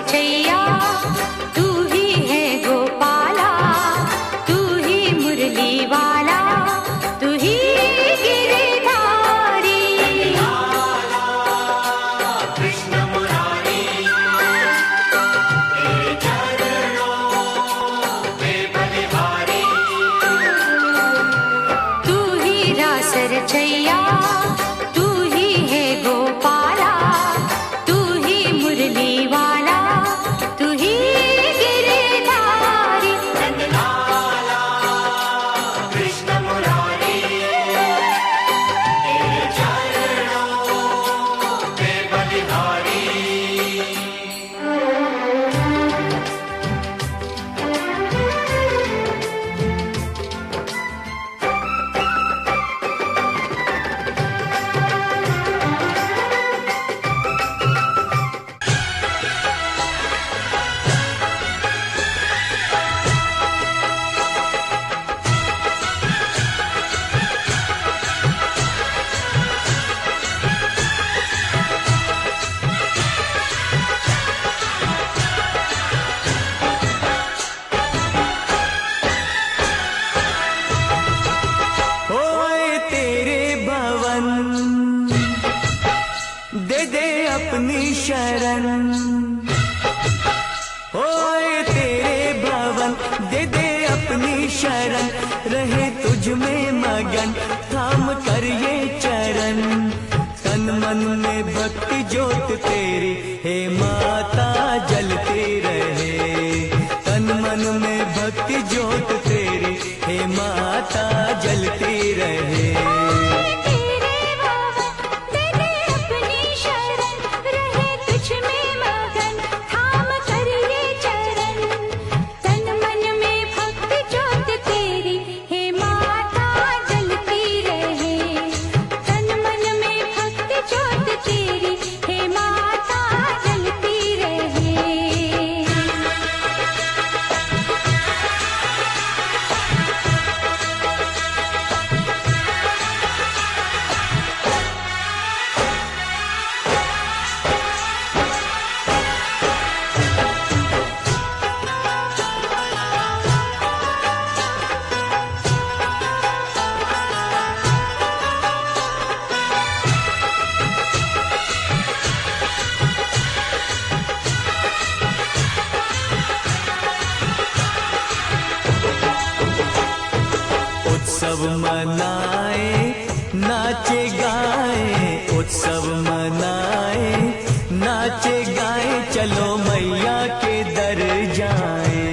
रचैया तू ही है गोपाला, तू ही मुरली वाला, तू ही गिरधारी। कृष्ण मुरारी तेरे चरणों में बलिहारी, तू ही रास रचैया तू ही है गोपाला, तू ही मुरली वाला, तू ही गिरधारी। नंदलाला कृष्ण मुरारी तेरे चरणों में बलिहारी। दे दे अपनी शरण, ओए तेरे भवन दे दे अपनी शरण, रहे तुझ में मगन थाम कर ये चरण। तन मन में भक्ति ज्योत तेरी हे माता जलती रहे, तन मन में भक्ति ज्योत तेरी हे माता जलती रहे। उत्सव मनाए नाचे गाए, उत्सव मनाए नाचे गाए, चलो मैया के दर जाए।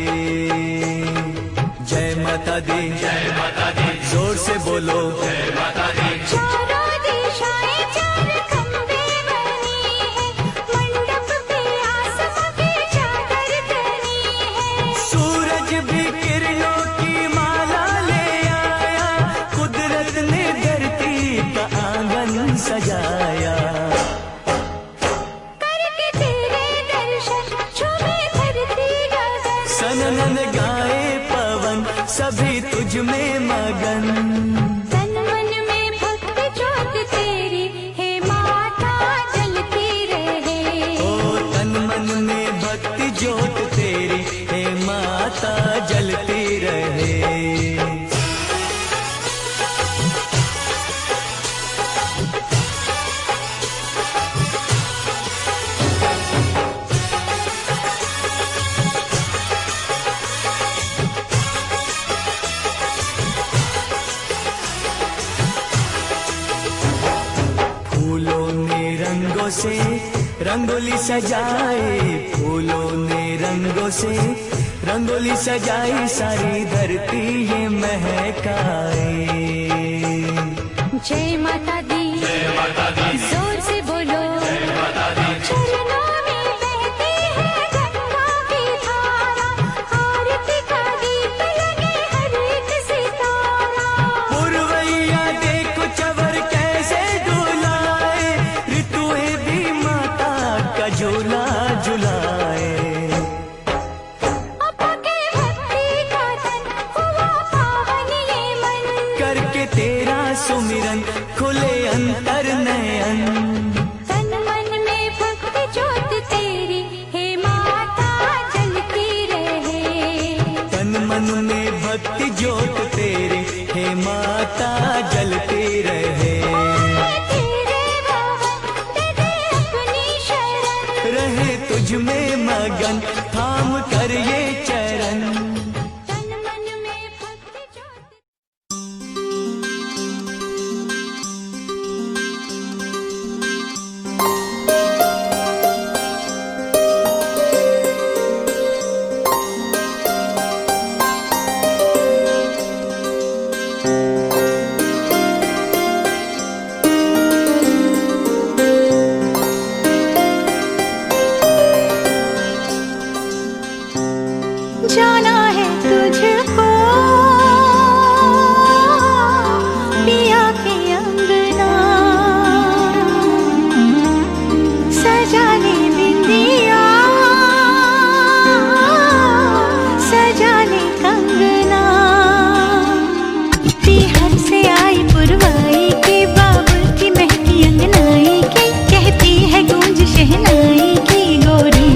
जय माता दी, जय माता दी, जोर से बोलो जय माता दी। चारों दिशाएं चार खंबे बनी है, मंडप पे आसमां की चादर तनी है। सूरज भी किरणों की माला ले आया, कुदरत ने धरती का आंगन सजाया। करके तेरे दर्शन छुपे धरती गगन, सनन गाए पवन सभी तुझ में मगन। तन मन में भक्ति ज्योत तेरी हे माता जलती रहे, ओ तन मन में भक्ति ज्योत तेरी हे माता जलती रहे। फूलों ने रंगों से रंगोली सजाए, फूलों ने रंगों से रंगोली सजाई, सारी धरती ये महकाए। जय माता दी, जय माता दी, जोर से बोलो जय माता दी। चरणों में बहती है गंगा की धारा, आरती का दीप लगे हर एक सितारा। पुरवैया देखो चवर कैसे डुलाए, ऋतुएं भी माता का झूला झुलाए। अपा के भक्ति का तन हुआ पावन ये मन, करके तेरा सुमिरन खुल तुझ में मगन, थाम कर ये चरण। तन मन में भक्ति ज्योति। जाना है तुझको पिया के अंगना, सजा ले बिंदिया, सजा ले कंगना। बिहार से आई पुरवाई की, बाबुल की महकी अंगनाई की, कहती है गूंज शहनाई की गोरी।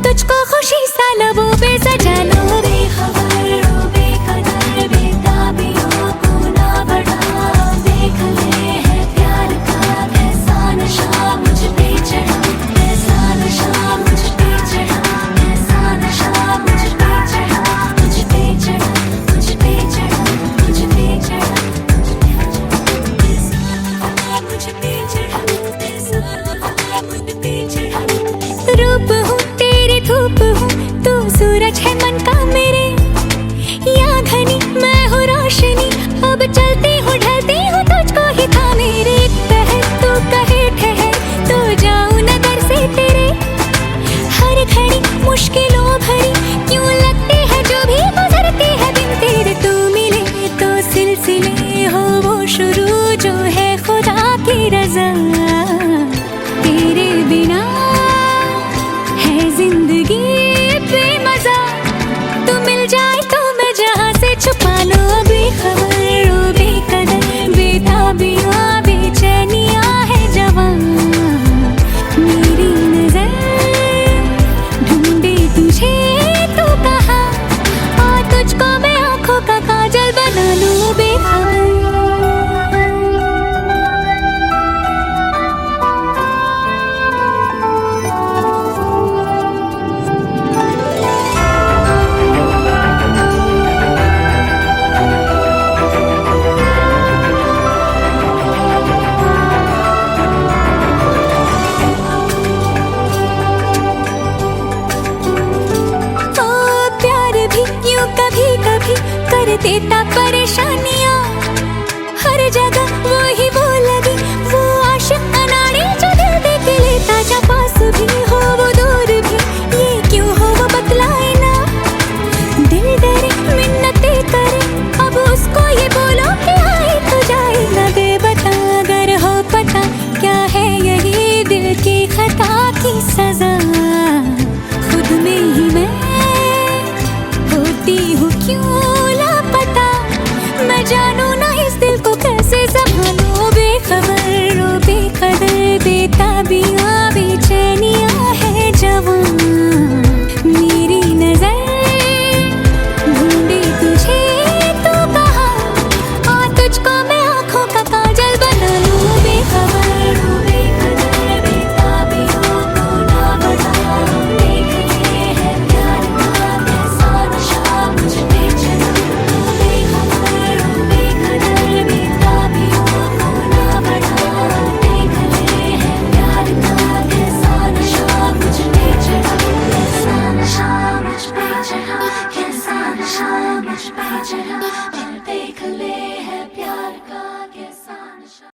तुझको खुशी सा लबों पे सजा लो, बेखबर मन का मेरे, या घनी मैं हूँ रोशनी, अब चलती हूँ ढलती हूँ तुझको ही था मेरे तहत। तू कहे ठहर तो जाऊँ नजर से तेरे, हर घड़ी मुश्किलों भरी क्यों लगती है जो भी गुजरती है दिन तेरे। तू मिले तो सिलसिले हो वो शुरू जो है खुदा की रज़ा, तेरे बिना है जिंदगी बेमज़ा। तू मिल जाए तो मैं जहाँ से छुपा लूँ बेखबर ओ बेकदर बेताबियाँ बेचैनियाँ है जवां। मेरी नजर ढूंढे तुझे तू कहाँ, और तुझको मैं आँखों का काजल बना लूँ बेखबर। कभी कभी कर देता परेशानियाँ, हर जगह वो ही वो लगी वो आशिक अनाड़ी जो दिल दे के लेता जा। पास भी हो वो दूर भी ये क्यों हो वो बतलाए ना, दिल डरे मिन्नतें करे अब उसको ये बोलो कि आए तो जाए ना। बेबता अगर हो पता क्या है यही दिल की खता की सजा, खुद में ही मैं होती हूँ क्यों लापता। मैं जानू ना इस दिल को कैसे संभालूं बेखबर ओ बेकदर बेताबियाँ बेचैनियाँ है जवां। मेरी नजर ढूंढे तुझे तू कहाँ, और तुझको मैं आँखों का काजल बना लूँ बेखबर ओ बेकदर बेताबियाँ को ना बता। देख लिए है प्यार का कैसा नशा मुझ पे चढ़ा, बेखबर ओ बेकदर बेताबियाँ को ना बढ़ा। देख लिए है प्यार का कैसा नशा मुझ पे चढ़ा, कैसा नशा मुझ पे चढ़ा, कैसा नशा मुझ पे चढ़ा। देख ले है प्यार का कैसा नशा।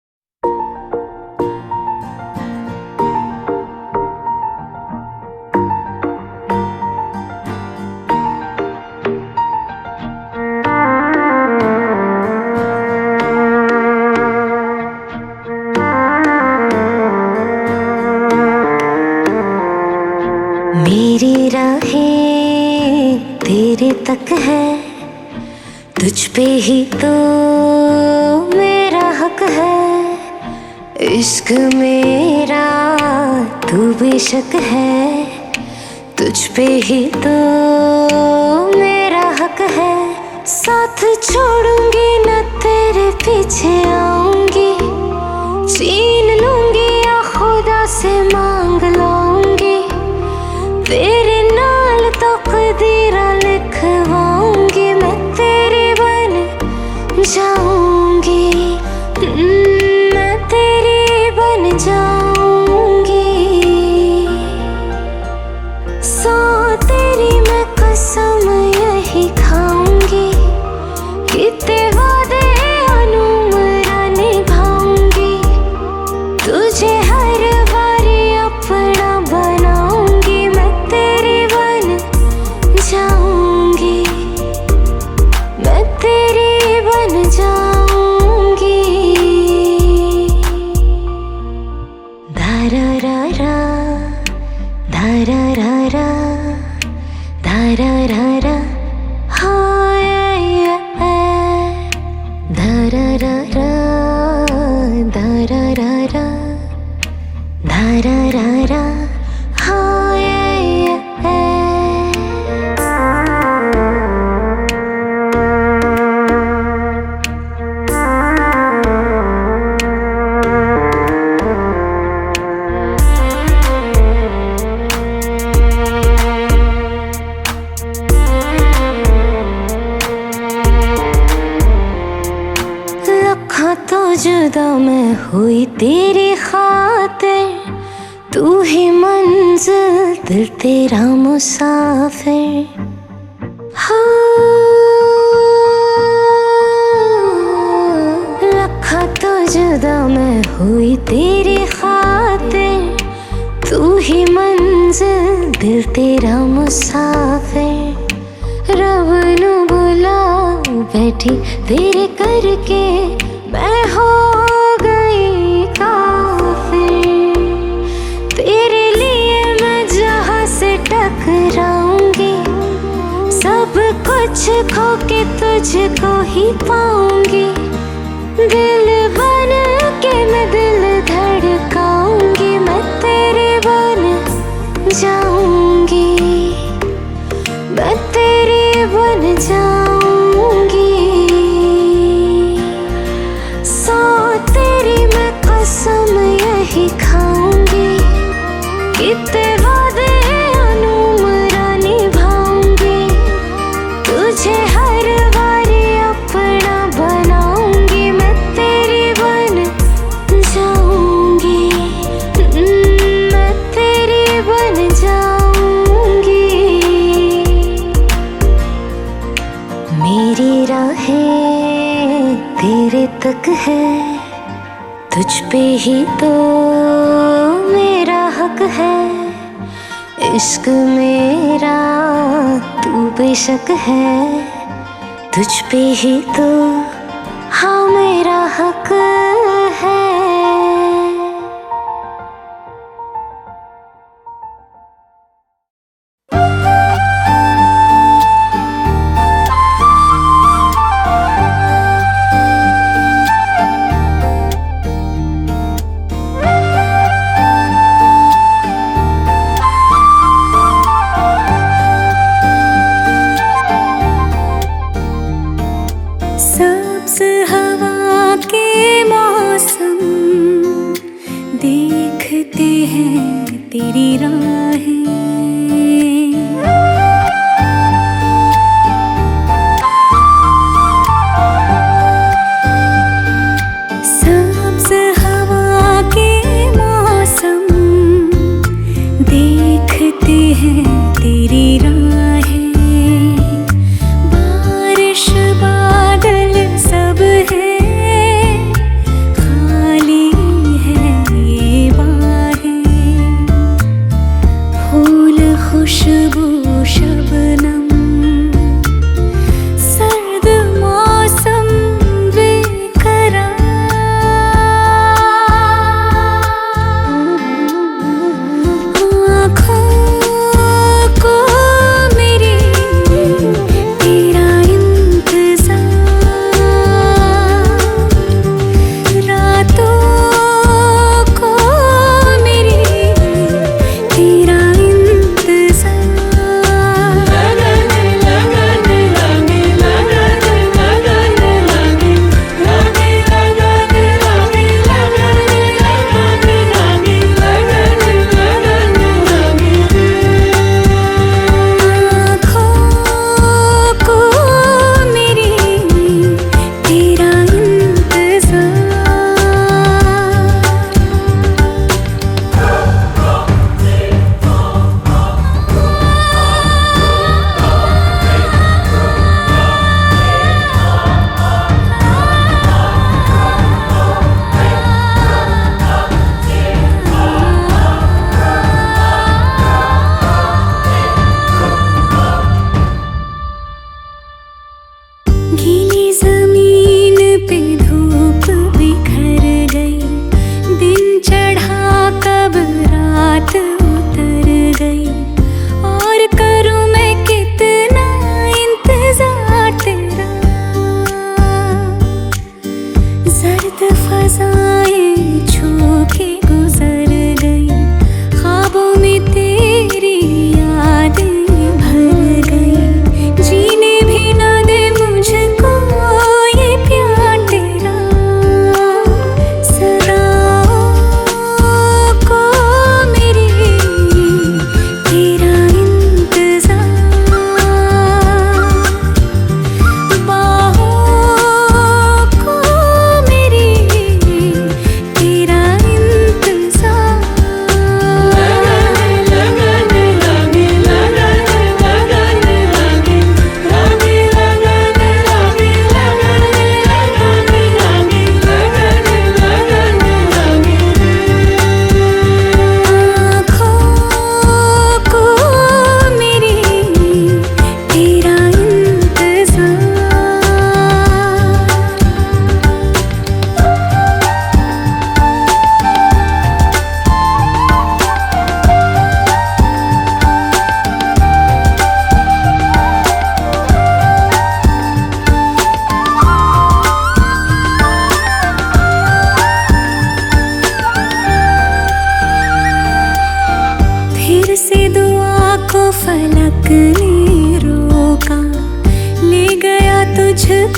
मेरी राहें तेरे तक है, तुझ पे ही तो मेरा हक है। इश्क मेरा तू बेशक है, तुझ पे ही तो मेरा हक है। साथ छोड़ूंगी न तेरे पीछे आऊंगी, छीन लूंगी या खुदा से मांग लाऊंगी। तेरे नाल तकदीरा लिखवाऊंगी, मैं तेरी बन जाऊंगी, मैं तेरी बन जाऊंगी। सो तेरी मैं कसम यही खाऊंगी, कितने वादे अनुमरा निभाऊंगी। तुझे हर बारी अपना बनाऊंगी, मैं तेरी बन जाऊंगी, मैं तेरी बन जाऊंगी। धारा रा रा धारा रा रा धारा रा रा हाय धारा रा रा धारा रा रा धारा रा रा हाय। जुदा मैं हुई तेरी खातिर, तू ही मंजिल दिल तेरा मुसाफिर। हुई तेरी खातिर, तू ही मंजिल, दिल तेरा मुसाफिर। रब नू बुला बैठी तेरे करके, मैं हो गई काफिर। तेरे लिए मैं जहाँ से टकराऊंगी, सब कुछ खो के तुझको ही पाऊंगी। दिल बन के मैं दिल धड़काऊंगी, मैं तेरे बन जाऊंगी, मैं तेरे बन जाऊंगी। सो तेरी मैं कसम यही खाऊंगी, कितने वादे अनुमरा निभाऊंगी। तुझे हर बारी अपना बनाऊंगी, मैं तेरी बन जाऊंगी, मैं तेरी बन जाऊंगी। मेरी राहें तेरे तक है, तुझ पे ही तो मेरा हक है। इश्क मेरा तू बेशक है, तुझ पे ही तो हाँ मेरा हक है। सब्ज हवा के मौसम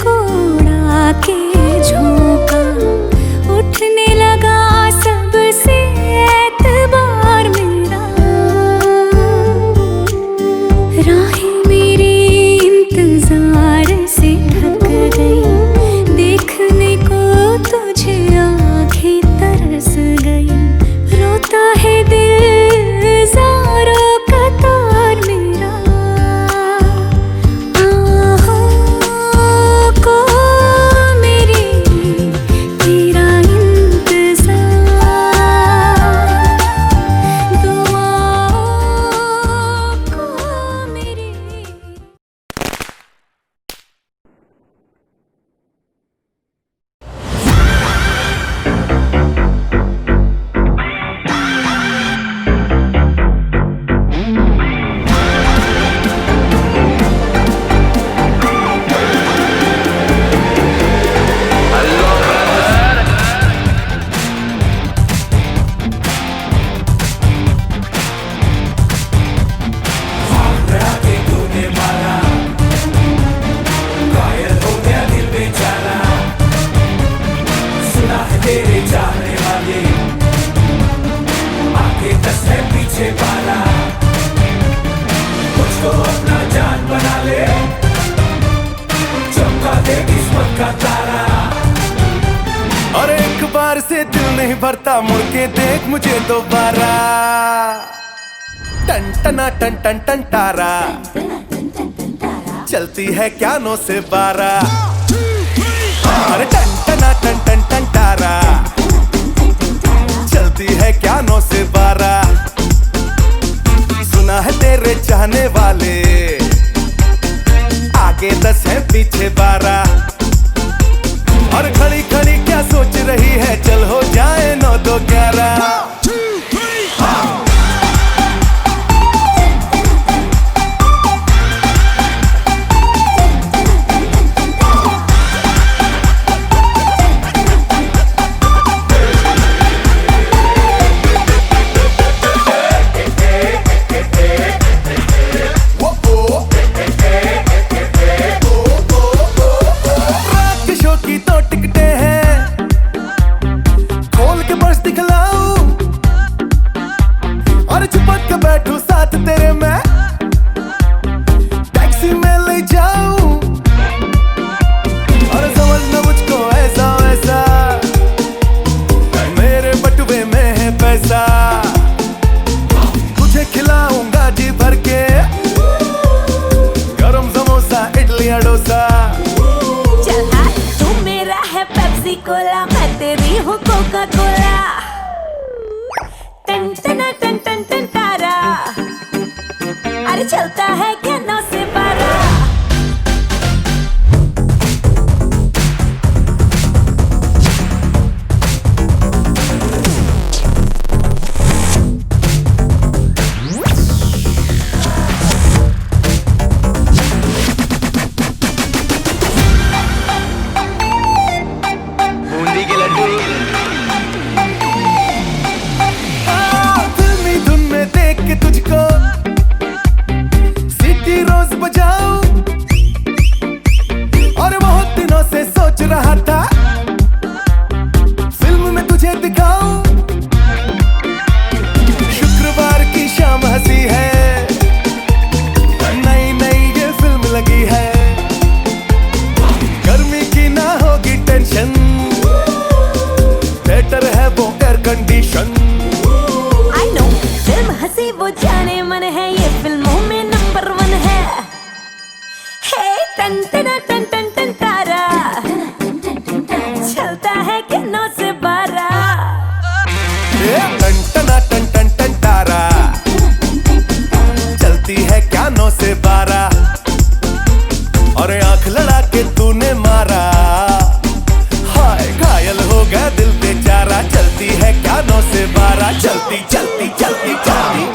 को उड़ा के झोंका, उठने लगा सबसे एतबार मेरा। राहें मेरी इंतजार से थक गई, देखने को तुझे आँखें तरस गई। रोता है दिल ज़ारों का तार मेरा, आहों को मेरी तेरा इंतज़ार, दुआओं को मेरी। और एक बार से दिल नहीं भरता, मुड़ के देख मुझे दोबारा। टन टना टन टन टन तारा, चलती है क्या 9 से 12। अरे टन टना टन टन टन तारा, चलती है क्या 9 से 12। सुना है तेरे चाहने वाले, आगे 10 है पीछे 12। और खड़ी खड़ी क्या सोच रही है, चल हो जाए 9 2 11। तुझे खिलाऊंगा जी भर के, गरम समोसा इडली डोसा। चल हाँ, तू मेरा है पेप्सी कोला, मैं तेरी हूँ कोका कोला। टन टना टन टन टन तारा, अरे चलता है क्या 9 से 12। फिल्मी धुन में देख के तुझको सीटी रोज बजाऊं, और बहुत दिनों से सोच रहा था फिल्म में तुझे दिखाऊं। शुक्रवार की शाम हंसी है, नई नई ये फिल्म लगी है। गर्मी की ना होगी टेंशन, थिएटर है वो air condition. I know, film हंसी वो जाने मन है, ये फिल्मों में नंबर 1 है। Hey, टन टना टन टन टन तारा, चलता है कि 9 से 12। टन टना टन टन टन तारा, चलती है क्या 9 से 12। और आंख लड़ा के तूने मारा, हाय घायल हो गया दिल बेचारा। चलती है क्या 9 से 12, चलती चलती चलती चलती।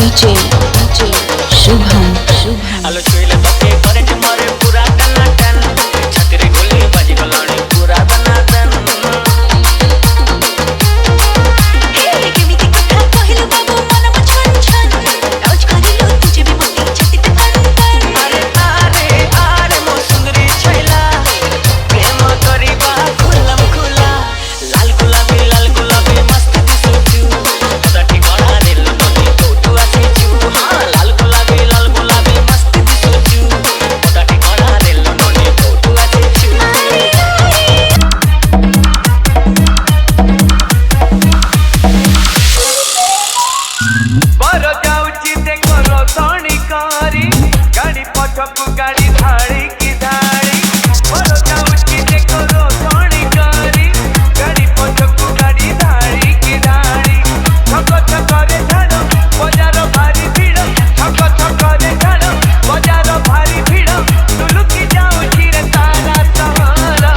DJ शुभम आलो छुइले तके करंट मारे पूरा टनाटन छातीरे गोली बाजी गलाणी पूरा दनादन केमिति कथा कहिलु बाबू मनम छन छन लौज करिलु तुझे भी मोती छटित फन अरे आरे आरे मो सुंदरी छैला प्रेम करिबा खुलम खुला लाल गुलाबी मस्त दिसुचु पता ठिकाना दिल नदी तो आसीचु हां लाल गुलाबी मस्त दिसुचु पता ठिकाना दिल नदी तो आसीचु बर जाउची देखो रोतणी कारी गाड़ी पछकु गाड़ी धाड़ी की धाड़ी बर जाउची देखो रोतणी कारी गाड़ी पछकु गाड़ी धाड़ी की धाड़ी छक छक रे झाड़ बाजार भारी भीड़ छक छक रे झाड़ बाजार भारी भीड़ तुलुकी जाउची रे तारा सहारा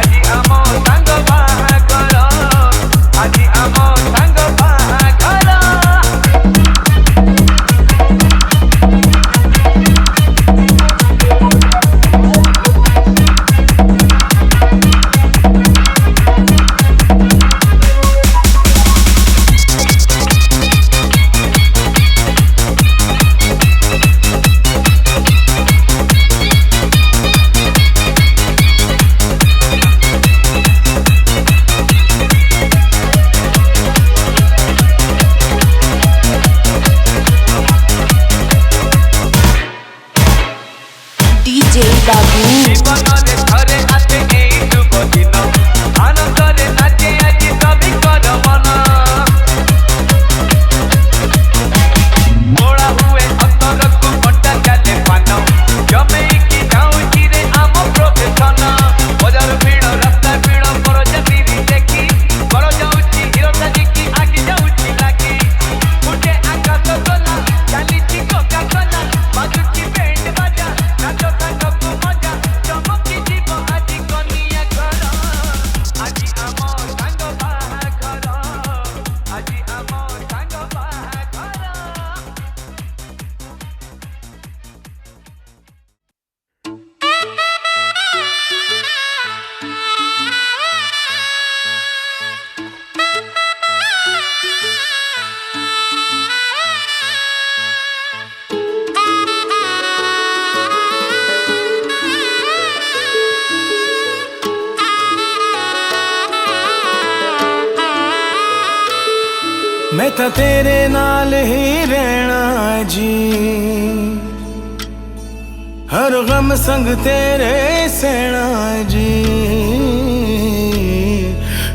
आजी आमो संग बाहागर आजी आमो संग बाहागर DJ बाबू জীবনরে ধরে আছে এই শুভ দিন আনন্দরে নাচে আজি সবই কর মন মোড়া হুয়ে অন্তরকু পটা চালে পান জমেইকি যাউছি রে আম প্রফেশন বজার ভিড় রাস্তা ভিড় বড় জাতিরি দেখি বড় যাউছি হিরো সাজিকি আগে যাউছি লাগি উঠে আকাশ তোলা চালিছি কোকা কোলা বাজুছি ব্যান্ড বাজা নাচো তাকু মজা চমকি জীব আজি কনিয়া ঘর আজি আম সাঙ্গ বাহাঘর আজি আম সাঙ্গ বাহাঘর मैं तो तेरे नाल ही रहना जी हर गम संग तेरे सहना जी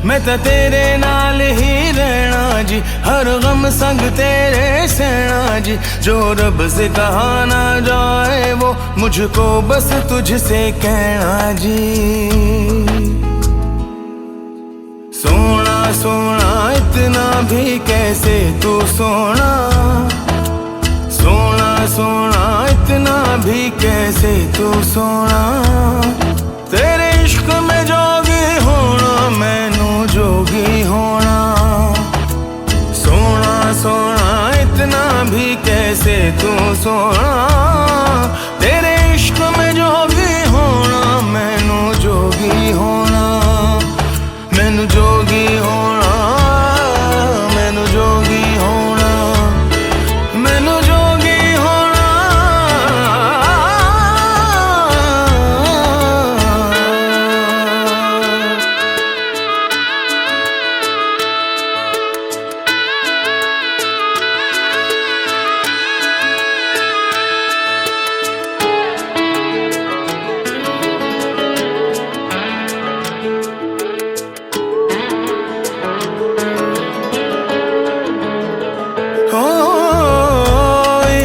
मैं तो तेरे नाल ही रहना जी हर गम संग तेरे सहना जी जो रब से कहा ना जाए वो मुझको बस तुझसे कहना जी सोना सोना इतना भी कैसे तू सोना सोना सोना इतना भी कैसे तू सोना तेरे इश्क में जोगी होना मैनू जोगी होना सोना सोना इतना भी कैसे तू सोना तेरे इश्क में जोगी होना मैनू जोगी होना मैनू जोगी होना मैनू जोगी होना मैनू जोगी होना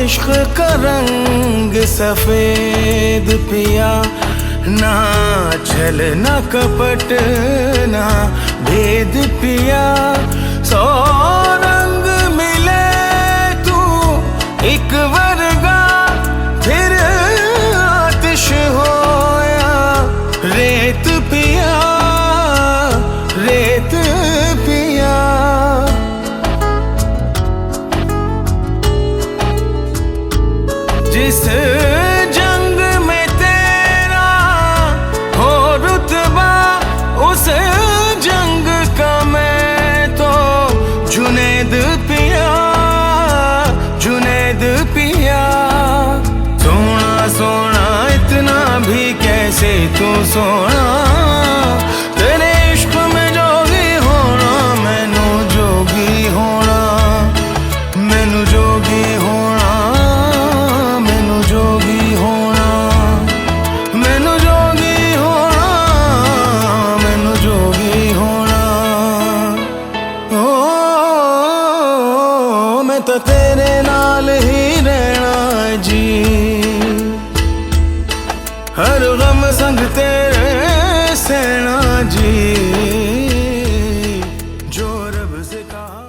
इश्क का रंग सफेद पिया ना छल ना कपट ना भेद पिया सौ रंग मिले तू एक वर्गा फिर आतिश होया रेत पिया रेत पिया जिस जंग में तेरा हो रुतबा, उस जंग का मैं तो जुनैद पिया, जुनैद पिया। सोना सोना इतना भी कैसे तू सोना, तेरे इश्क में जोगी होना, मैनू जोगी होना, मैनू जोगी होना, मैनू जोगी होना, मैनू जोगी होना, मैनू जोगी होना। ओ मैं तो तेरे नाल ही रहना जी, हर गम संग तेरे सहना जी, जो रब से कहा।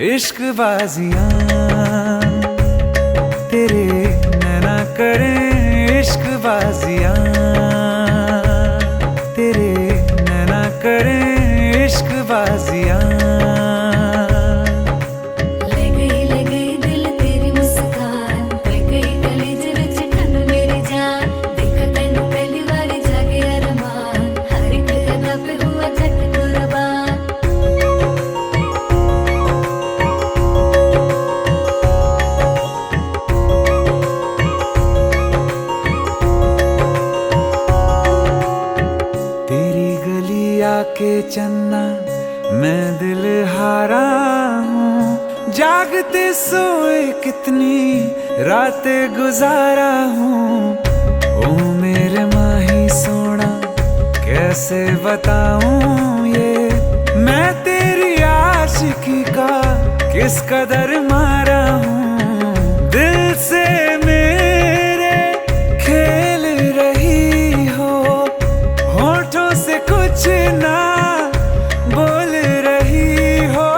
इश्क बाजियां तेरे नैना करें, इश्क बाजियां तेरे नैना करें, इश्क बाजियां। के चन्ना मैं दिल हारा हूँ, जागते रातें सोए कितनी रातें गुजारा हूँ, ओ मेरे माही सोना कैसे बताऊं ये मैं तेरी आशिकी का किस कदर मारा हूँ। दिल से मेरे खेल रही हो, होठों से कुछ ना बोल रही हो,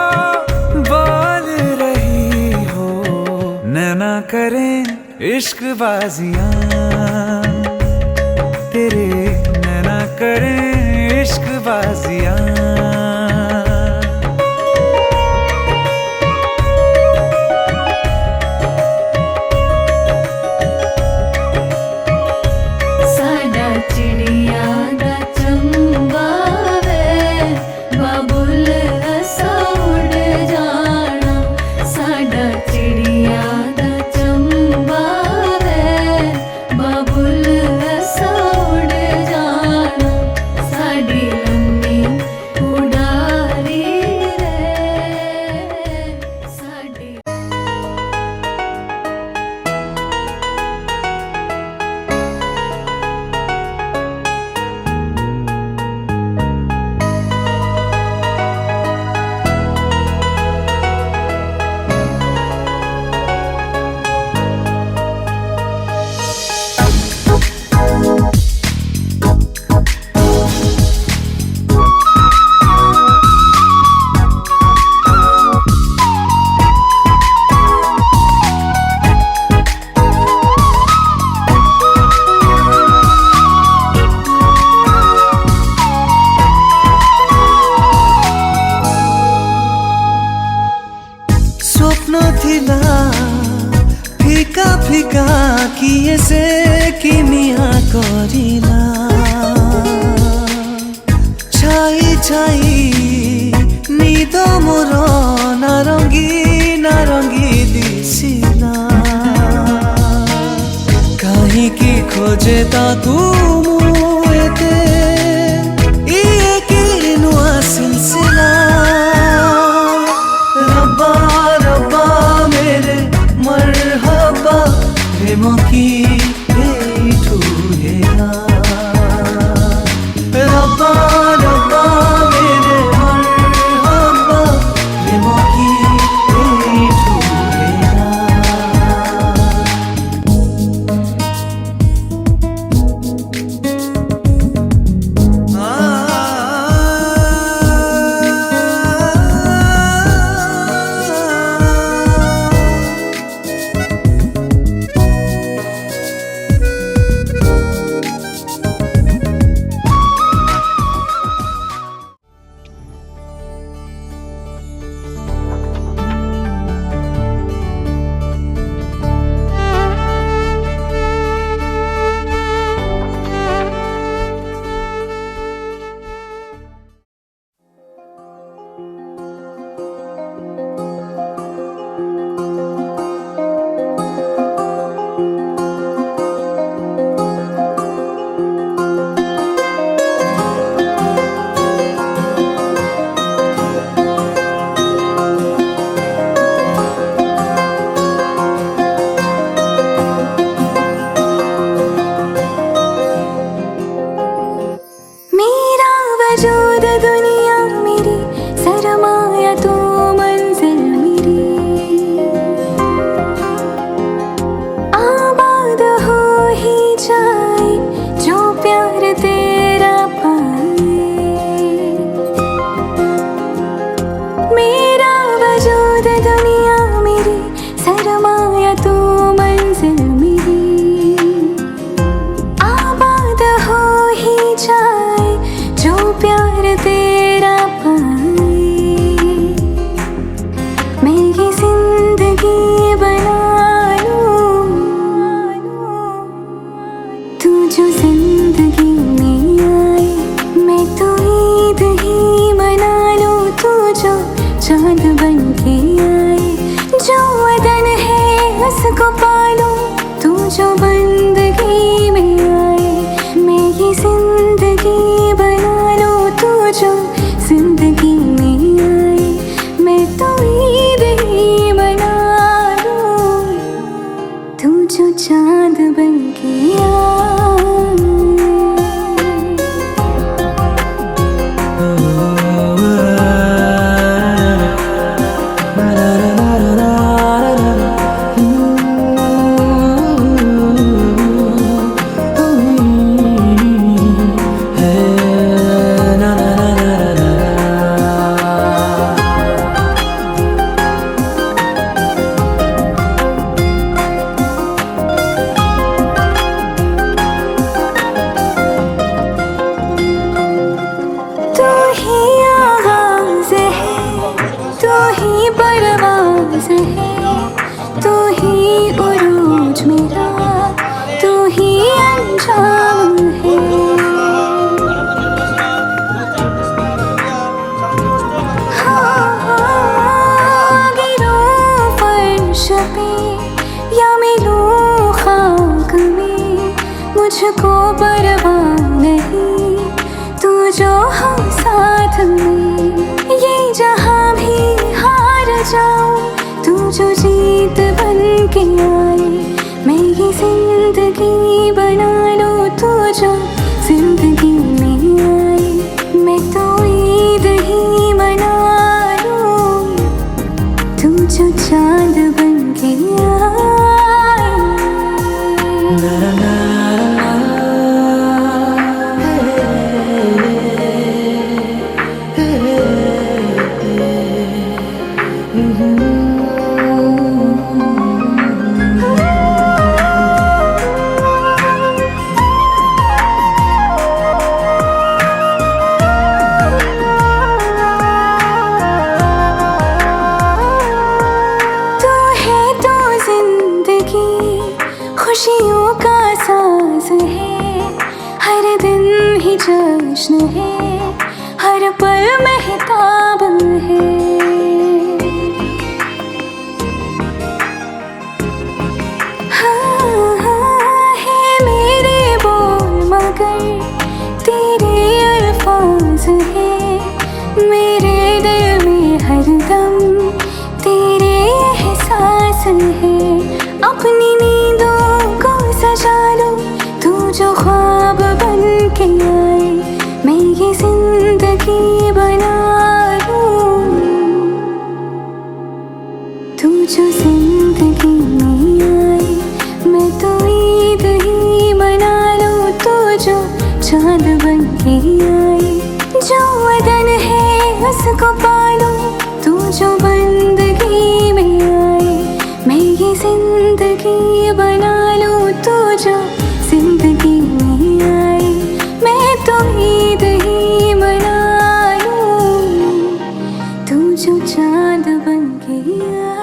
बोल रही हो। नैना करें इश्क बाजियां तेरे, नैना करें इश्क बाजियां। साडा चिड़िया दा चंबा वे, बाबुल असा उड़ जाना। साडा चिड़िया दा चंबा वे, बाबुल असा उड़ जाना। साडी लम्मी उड़ारी रे, साडी স্বপ্ন থিলা ফিকা ফিকা কিয়ে সে কিমিয়া করিলা। ছাই ছাই নিদ মোর নারঙ্গী নারঙ্গী দিছিলা। কাহিকি খোঁজে তাকু মু এতে ইয়ে কি নুয়া সিলসিলা। रब्बा रब्बा मेरे मरहबा प्रेमों की बेठूहेगा। रब्बा रब्बा मेरे मरहबा प्रेमों की बेठूहेगा। बन के तू ही उरूज मेरा, तू ही अंजाम है। हाँ, गिरूं फर्श पे या मिलूं खाक में, मुझको परवाह नहीं तू जो हम साथ में। ये जहाँ भी हार जाऊं तू जो जीत बन के आए, मैं ये जिंदगी बना लूं तू जो जिंदगी में आए। मैं तो ईद ही मना लूं तू जो चांद बन के आए। खुशियों का साज है, हर दिन ही जश्न है, हर पल महताब है। हाँ, हाँ, है मेरे बोल मगर तेरे अल्फाज है, मेरे दिल में हरदम तेरे एहसास है। अपनी नींदों को सजा लो तू जो ख्वाब बन के आए, मैं ये जिंदगी बना लूं तू जो जिंदगी में आए। मैं तो ईद ही मना लूं तू जो चांद बन के आए। जो वतन है उसको पालो तू जो बंदगी में आए, मैं ये जिंदगी बना लूं तू जो जिंदगी में आए। मैं तो ईद ही मना लूं तू जो चांद बन के आए।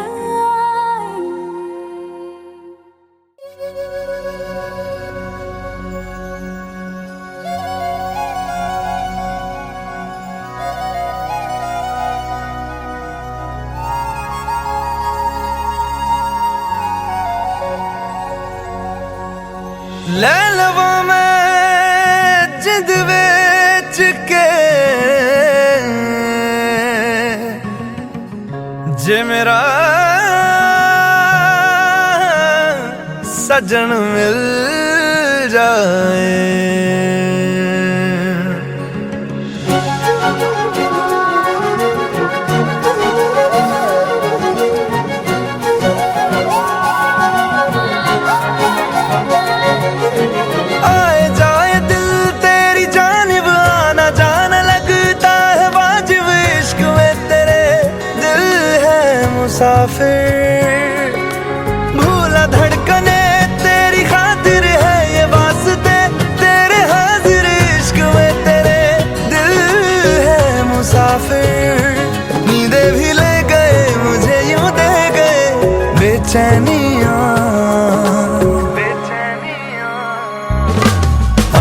लैलवा में जिद बेच के जे मेरा सजन मिल जाए। मुसाफिर भूला धड़कने तेरी खातिर है ये वास्ते, तेरे हाजिर इश्क में तेरे दिल है मुसाफिर। नींदे भी ले गए मुझे यूं दे गए बेचैनियां।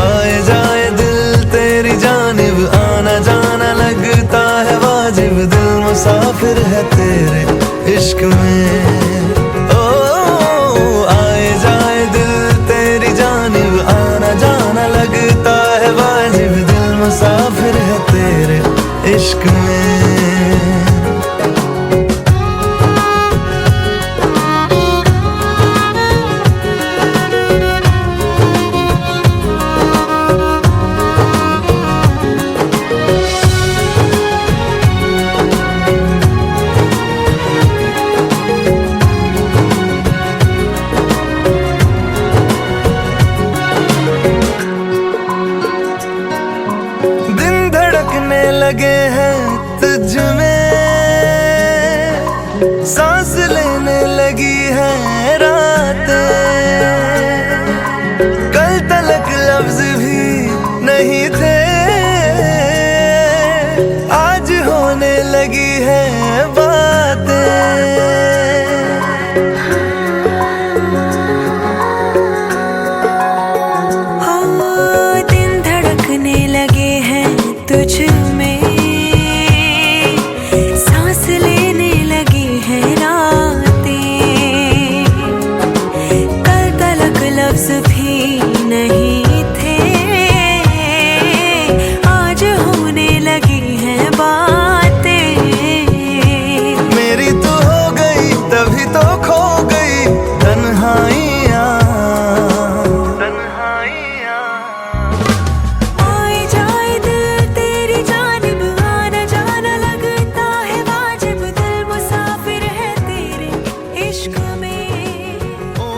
आए जाए दिल तेरी जानिब आना जाना लगता है वाजिब, दिल मुसाफिर है तेरे इश्क में। ओ आए जाए दिल तेरी जानिब आना जाना लगता है वाजिब, दिल मुसाफिर है तेरे इश्क में। नहीं थे आज होने लगी है बातें। दिन धड़कने लगे हैं तुझ में, सांस लेने लगी है रातें। कल तलक लफ्ज भी नहीं थे आज होने लगी है बातें। मेरी तो हो गई तभी तो खो गई तन्हाइयाँ। आए जाए दिल तेरी जानिब आना जाना लगता है वाजिब, दिल मुसाफिर है तेरे इश्क में। ओ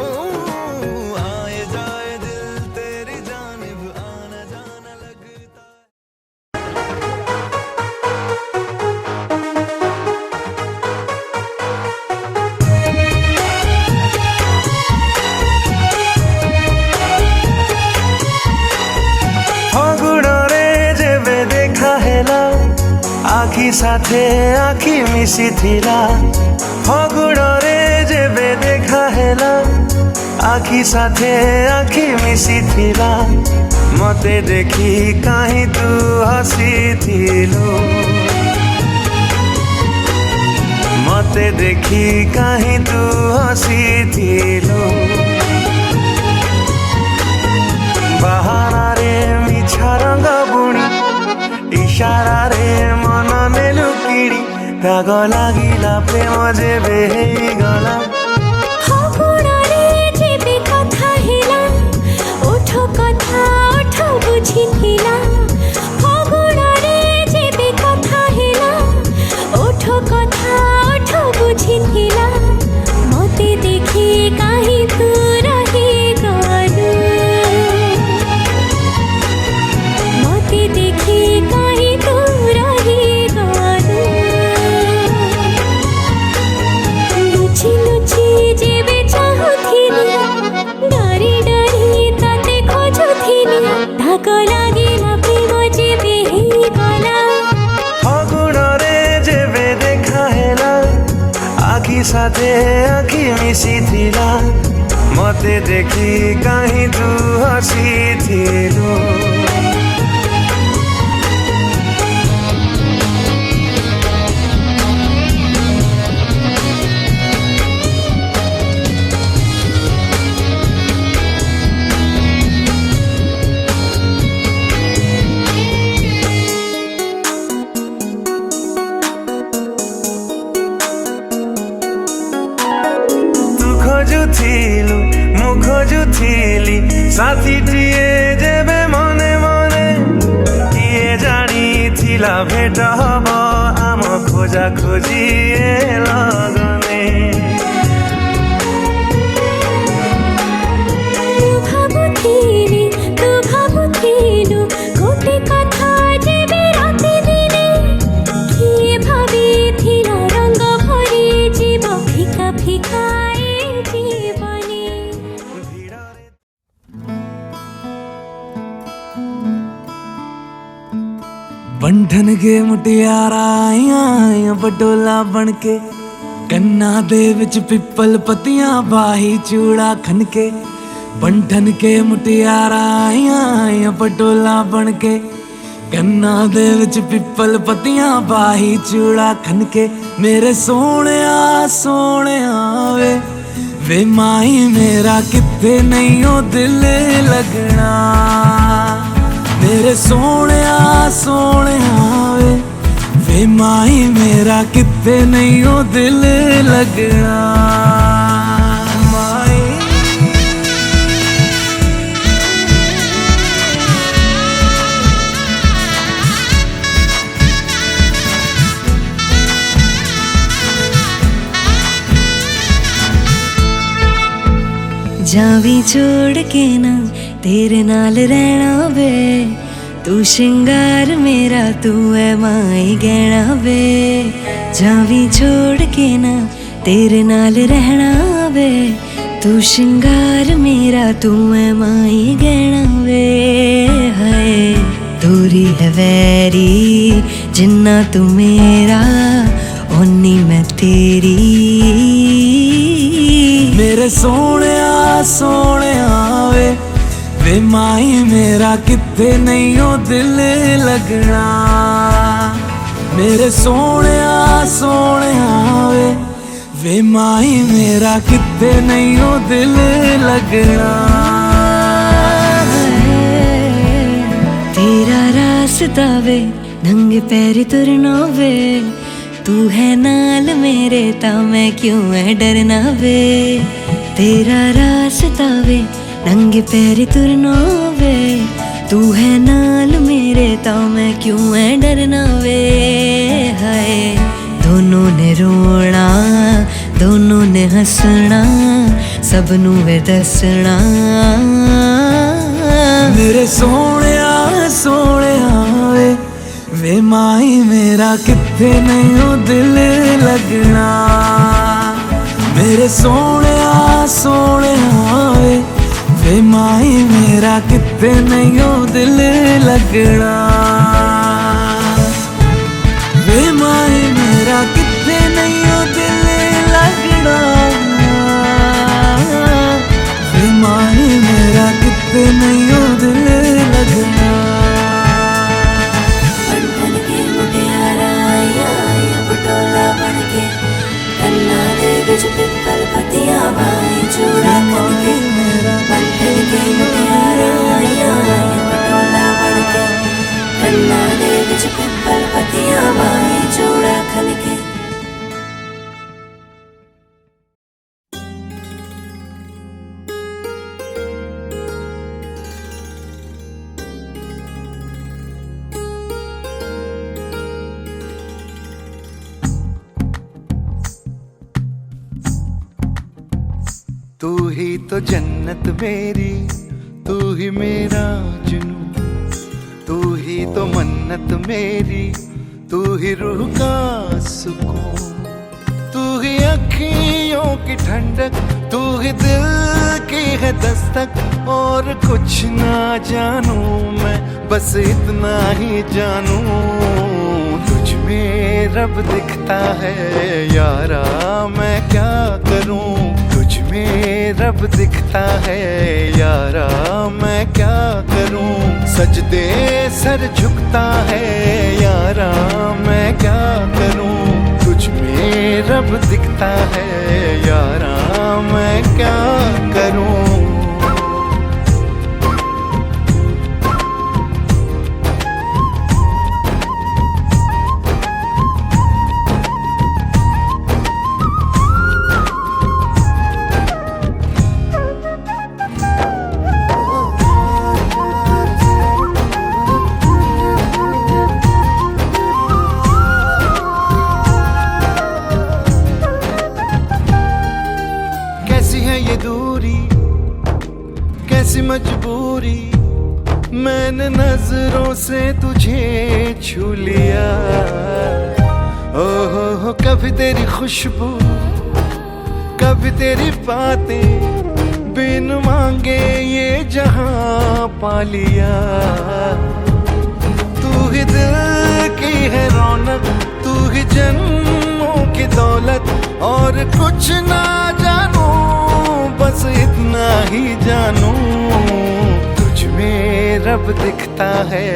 आए जाए दिल तेरी जानिब आना जाना लगता। ଫଗୁଣରେ ଯେବେ ଦେଖା ହେଲା ଆଖି ସାଥେ ଆଖି ମିଶିଥିଲା। ଫଗୁଣରେ ଯେବେ ଦେଖା ହେଲା ଆଖି ସାଥେ ଆଖି ମିଶିଥିଲା। ମତେ ଦେଖି କାହିଁ ତୁ ହସିଥିଲୁ, ମତେ ଦେଖି କାହିଁ ତୁ ହସିଥିଲୁ। ବାହାନାରେ ମିଛା ରଙ୍ଗ ବୁଣି ଇଶାରାରେ ମନ ନେଲୁ କିଣି। ରାଗ ଲାଗିଲା ପ୍ରେମ ଯେବେ ହେଇଗଲା। ଫଗୁଣରେ ଯେବେ କଥା ହେଲା ଓଠ କଥା ଓଠ ବୁଝିଥିଲା। ଫଗୁଣରେ ଯେବେ କଥା ହେଲା ଓଠ କଥା ଓଠ ବୁଝିଥିଲା। ମତେ ଦେଖି କାହିଁ ତୁ ରହିଗଲୁ, ମତେ ଦେଖି କାହିଁ ତୁ ରହିଗଲୁ। ଲୁଚି ଲୁଚି ଯେବେ ଚାହୁଁଥିଲି ଡରି ଡରି ତତେ ଖୋଜୁଥିଲି। ରାଗ ଲାଗିଲା ପ୍ରେମ ଯେବେ ହେଇଗଲା। ଫଗୁଣରେ ଯେବେ ଦେଖା ହେଲା ଆଖି ସାଥେ ଆଖି ମିଶିଥିଲା। ମତେ ଦେଖି କାହିଁ ତୁ ହସିଥିଲୁ। ତୁ ଖୋଜୁଥିଲୁ ମୁଁ ଖୋଜୁଥିଲି ସାଥୀଟିଏ ଯେବେ ମନେ ମନେ। କିଏ ଜାଣିଥିଲା ଭେଟ ହବ ଆମ ଖୋଜା ଖୋଜି ଏ ଲଗନେ। ମୁଁ ଭାବୁଥିଲି ତୁ ଭାବୁଥିଲୁ ଗୋଟେ କଥା ଯେବେ ରାତି ଦିନେ। କିଏ ଭାବିଥିଲା ରଙ୍ଗ ଭରି ଯିବ ଫିକା ଫିକା ଏ ଜୀବନେ। बंधन के मुटियारा आईਆਂ बडोला बन के। ਕੰਨਾਂ ਦੇ ਵਿੱਚ ਪਿੱਪਲ ਪੱਤੀਆਂ ਬਾਹੀ ਚੂੜਾ ਖਨ ਕੇ। ਬੰਧਨ ਕੇ ਮੁਟਿਆਰਾ ਆਈਆਂ ਪਟੋਲਾ ਬਣ ਕੇ। ਕੰਨਾਂ ਦੇ ਵਿੱਚ ਪਿੱਪਲ ਪੱਤੀਆਂ ਬਾਹੀ ਚੂੜਾ ਖਨ ਕੇ। ਮੇਰੇ ਸੋਹਣਿਆ ਸੋਹਣਿਆ ਵੇ ਵੇ ਮਾਈ ਮੇਰਾ ਕਿੱਥੇ ਨਹੀਂ ਉਹ ਦਿਲ ਲੱਗਣਾ। मेरे सोहणिया सोहणिया वे माई मेरा किते नहीं ओ दिल लगना। माई जावी छोड़ के ना तेरे नाल रहना वे। तू श्रृंगार मेरा तू है माई गहना वे। जावी छोड़ के ना तेरे नाल रहना वे। तू श्रृंगार मेरा तू है माई गहना वे हाय दूरी है वैरी जिन्ना तू मेरा ओनी मैं तेरी मेरे सोने वे माई मेरा किथे नहीं हो दिल लगना मेरे सोने वे माई मेरा किथे नहीं हो दिल लगना तेरा रास्ता वे नंगे पैर तुरना वे तू है नाल मेरे ता मैं क्यों है डरना वे तेरा रास्ता वे नंगे पैर तुरना वे तू है नाल मेरे ता मैं क्यों है डरना वे हाय दोनों ने रोना दोनों ने हंसना सबनू वे दसना मेरे सोने वे माई मेरा किथे नहीं हो दिल लगना मेरे सोने वे माई मेरा किथे नहीं हो दिल लगना वे माई मेरा किथे नहीं हो दिल लगना वे माई मेरा किथे नहीं हो दिल लगना पिपल पतिया भाई चूड़ा करके मेरा बंधन के मुटियारा पटोला बनके कन्ना दे बिच पिपल पतिया भाई चूड़ा खनके तू ही तो जन्नत मेरी तू ही मेरा जुनू तू ही तो मन्नत मेरी तू ही रूह का सुकून तू ही अखियों की ठंडक तू ही दिल की है दस्तक और कुछ ना जानू मैं बस इतना ही जानू तुझ में रब दिखता है यारा मैं क्या करूं तुझ में रब दिखता है यारा मैं क्या करूं सजदे सर झुकता है यारा मैं क्या करूं तुझ में रब दिखता है यारा मैं क्या करूं मजबूरी मैंने नजरों से तुझे छू लिया ओहो कभी तेरी खुशबू कभी तेरी बातें बिन मांगे ये जहां पा लिया तू ही दिल की है रौनक तू ही जन्मों की दौलत और कुछ ना जानू बस इतना ही जानू तुझ में रब दिखता है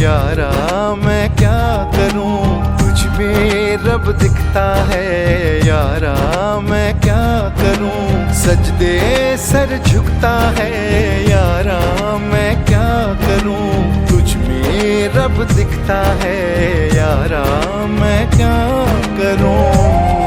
यारा मैं क्या करूं तुझ में रब दिखता है यारा मैं क्या करूं सजदे सर झुकता है यारा मैं क्या करूं तुझ में रब दिखता है यारा मैं क्या करूं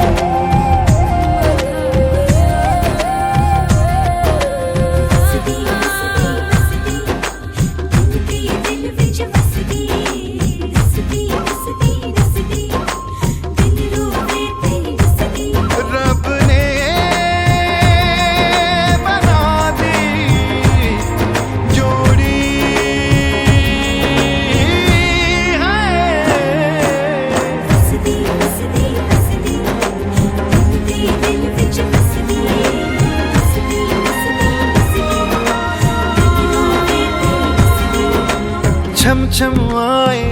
परछम आए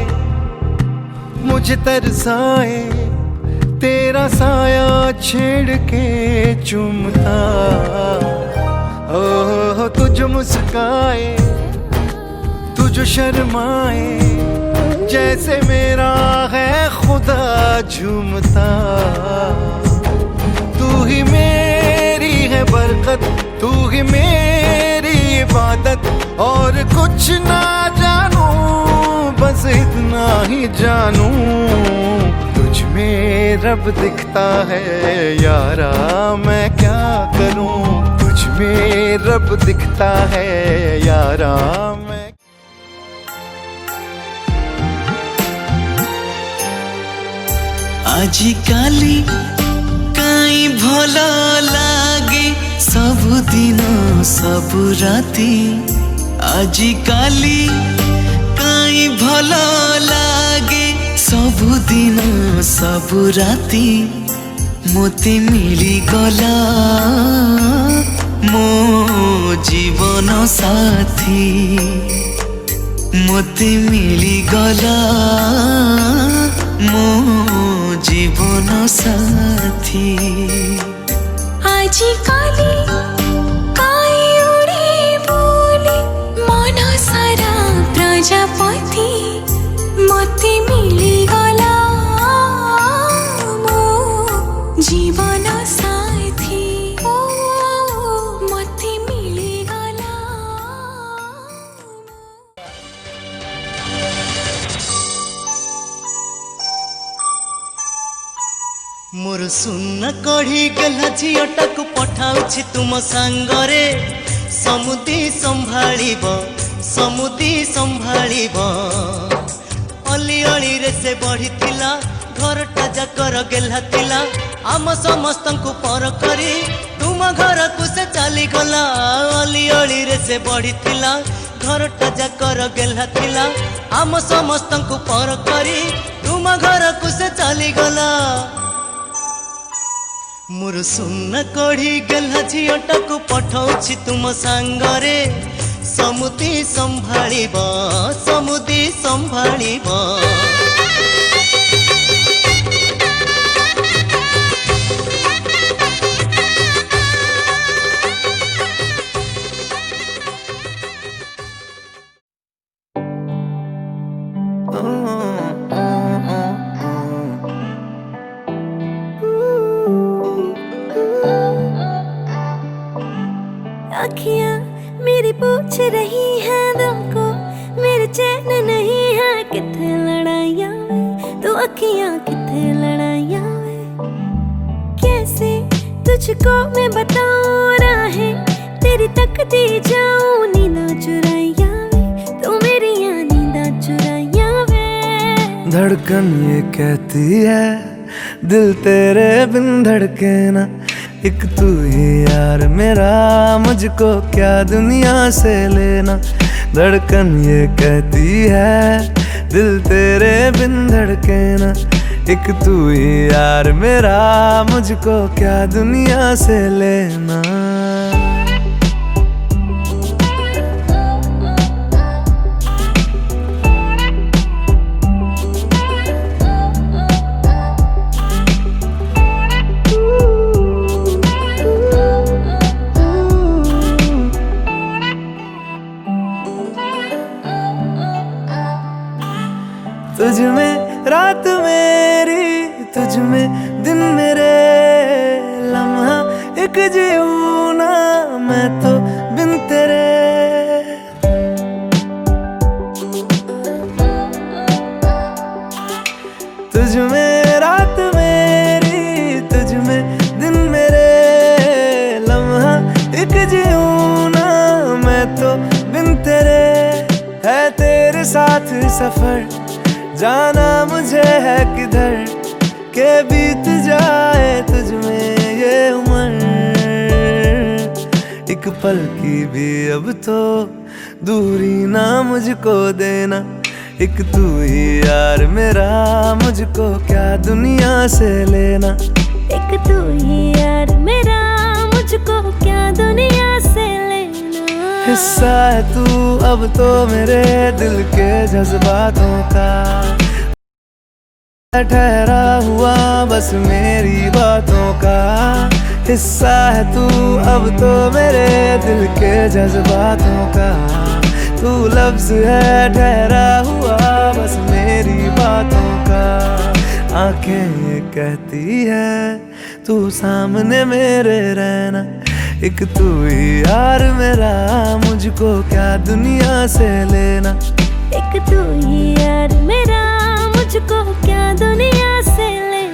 मुझे तरसाए, तेरा साया छेड़ के चूमता। ओह तुझ मुस्काए तुझ शर्माए, जैसे मेरा है खुदा झूमता। तू ही मेरी है बरकत, तू ही मेरी इबादत, और कुछ ना जानू बस इतना ही जानू। तुझ में रब दिखता है यारा, मैं क्या करूं। तुझ में रब दिखता है यारा, मैं आजिकाली काई भला लागे सबुदिन सबु राती। आजिकाली काई भला लागे सबुदिन सबु राती। मोते मिली गला मो जीवन साथी, मोते मिली गला मो जीवन साथी। आजिकाली काई उड़ी बोली मन सारा प्रजापति। मते मिली गला मो जीवन साथी। ओ मते मिली गला। मोर सुन कढ़ी गला झीटाक पठाउछि तुम सांगरे। समुदी संभाळिब समुदी संभाळिब। अली अली रे से बढ़िथिला घरटा जाकर गेला थिला। आम समस्तंकु पर करी तुम घर को से चली गला। अली अली रे से बढ़िथिला घरटा जाकर गेला थिला। आम समस्तंकु पर करी तुम घर को से चली गला। मोर सुन कढ़ी गला झीटाक पठाउछि तुम सांगरे। समुदी संभाळिब समुदी संभाळिब। अखियाँ मेरी पूछ रही हैं दिल को, मेरे चैन नहीं है किथे लड़ाइयाँ में। तो अखियाँ किथे लड़ाइयाँ में। कैसे तुझको मैं बताऊँ राहें तेरी तकती जाऊँ नींदा चुराइयाँ में। तो मेरी यहाँ नींदा चुराइयाँ में। धड़कन ये कहती है दिल तेरे बिन धड़के ना। एक तू ही यार मेरा, मुझको क्या दुनिया से लेना। धड़कन ये कहती है दिल तेरे बिन धड़के ना। एक तू ही यार मेरा, मुझको क्या दुनिया से लेना। तुझ में रात मेरी, तुझ में दिन मेरे। लम्हा एक जीऊँ ना मैं तो बिन तेरे। तुझ में रात मेरी, तुझ में दिन मेरे। लम्हा एक जीऊँ ना मैं तो बिन तेरे। है तेरे साथ सफर जाना मुझे है किधर के बीत जाए तुझ में ये उम्र। एक पल की भी अब तो दूरी ना मुझको देना। एक तू ही यार मेरा, मुझको क्या दुनिया से लेना। एक तू ही यार मेरा, मुझको क्या दुनिया से लेना। हिस्सा है तू अब तो मेरे दिल के जज्बातों का, ठहरा हुआ बस मेरी बातों का। हिस्सा है तू अब तो मेरे दिल के जज्बातों का, तू लफ्ज है ठहरा हुआ बस मेरी बातों का। आंखें कहती है तू सामने मेरे रहना, एक तू ही यार मेरा, मुझको क्या दुनिया से लेना। एक तू ही यार मेरा, मुझको क्या दुनिया से लेना।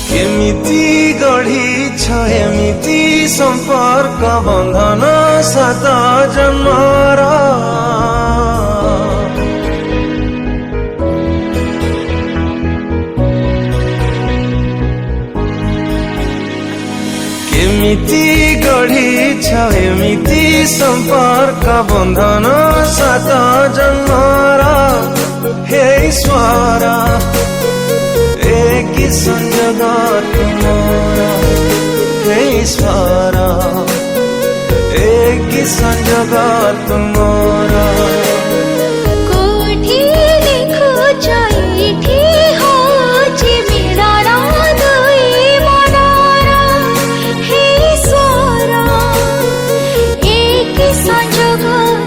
केमिति गढ़िछ एमिति सम्पर्क बन्धन सात जन्मर, केमिति गढ़िछ एमिति सम्पर्क बन्धन सात जन्मर। हे ईश्वर एक संजोग तुमरा, हे ईश्वर एक संजोग तुमरा। कोठी लिखो चाइठी होची मिलाना दुई मनारा। हे ईश्वर एक संजोग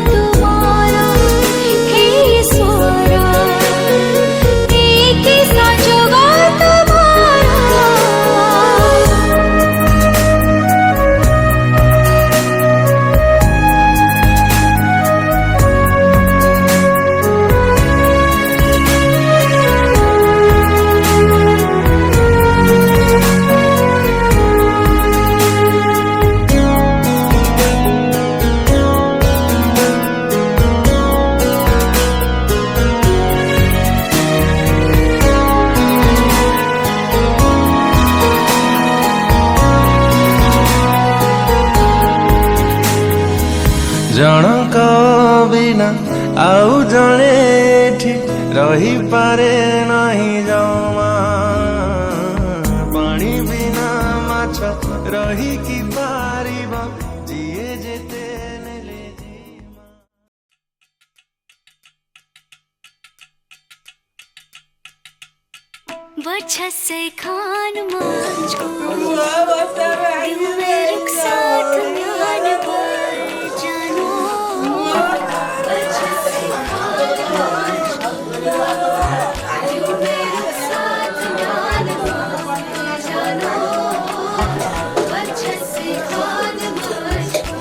तुम्हारा, हे ईश्वर एक संजोग तुम्हारा। जनक बिना आउ जणे एठी रही पारे नहीं जमा, पानी बिना माछ रही कि पारिब जिए जेते नेले जीमा। वजह से खान मुझको दिल में रुखसात ध्यान पर जानो। वजह से खान मुझको दिल में रुखसात ध्यान पर जानो। वजह से खान मुझको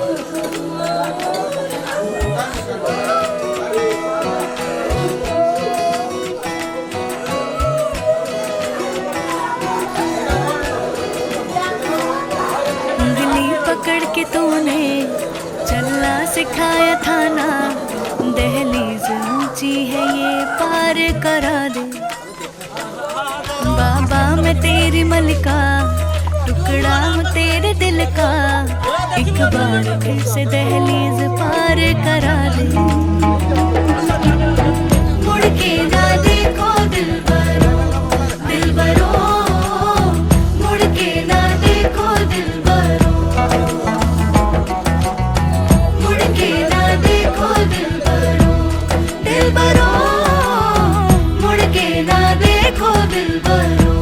पकड़ के तूने चलना सिखाया था ना। दहलीज ऊंची है ये पार करा दे। बाबा मैं तेरी मलिका, टुकड़ा हूँ तेरे दिल का। एक बार फिर से दहलीज पार करा दे। मुड़ के ना देखो दिल भरो, दिल भरो। मुड़ के ना देखो दिल भरो, मुड़ के ना देखो दिल भरो, दिल भरो। मुड़ के ना देखो दिल भरो।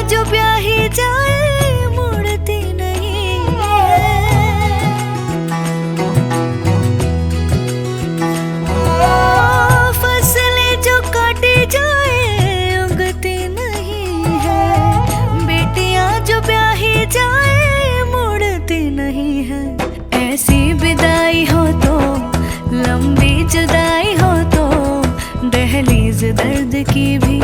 जो ब्याही जाए मुड़ती नहीं है। फसलें जो काटी जाए उगती नहीं है। बेटियां जो ब्याही जाए मुड़ती नहीं है। ऐसी विदाई हो तो लंबी जुदाई हो तो दहलीज दर्द की भी